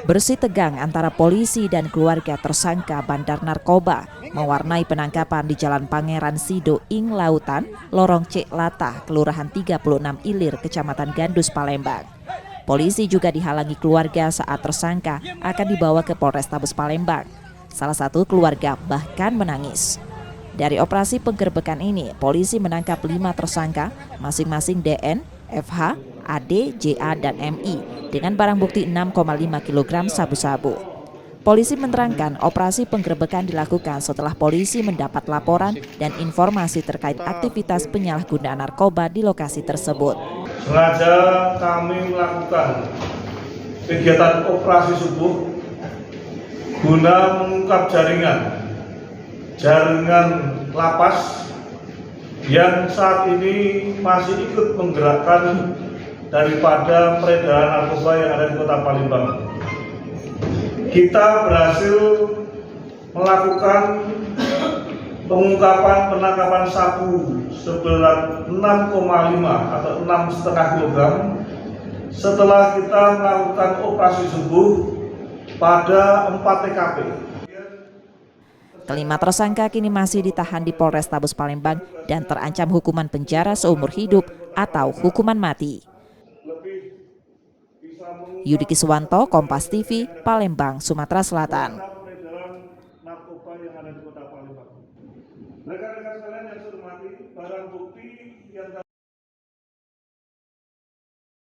Bersih tegang antara polisi dan keluarga tersangka bandar narkoba mewarnai penangkapan di Jalan Pangeran Sido Ing Lautan, Lorong Cek Latah, Kelurahan 36 Ilir, Kecamatan Gandus, Palembang. Polisi juga dihalangi keluarga saat tersangka akan dibawa ke Polrestabes Palembang. Salah satu keluarga bahkan menangis. Dari operasi penggerbekan ini, polisi menangkap 5 tersangka, masing-masing DN, FH, AD, JA, dan MI dengan barang bukti 6,5 kg sabu-sabu. Polisi menerangkan operasi penggerbekan dilakukan setelah polisi mendapat laporan dan informasi terkait aktivitas penyalahgunaan narkoba di lokasi tersebut. Sengaja kami melakukan kegiatan operasi subuh guna mengungkap jaringan lapas yang saat ini masih ikut menggerakkan daripada peredaran narkoba yang ada di Kota Palembang. Kita berhasil melakukan penangkapan sabu seberat 6,5 atau 6,5 kg setelah kita melakukan operasi subuh pada 4 TKP. Kelima tersangka kini masih ditahan di Polrestabes Palembang dan terancam hukuman penjara seumur hidup atau hukuman mati. Yudi Kiswanto, Kompas TV, Palembang, Sumatera Selatan.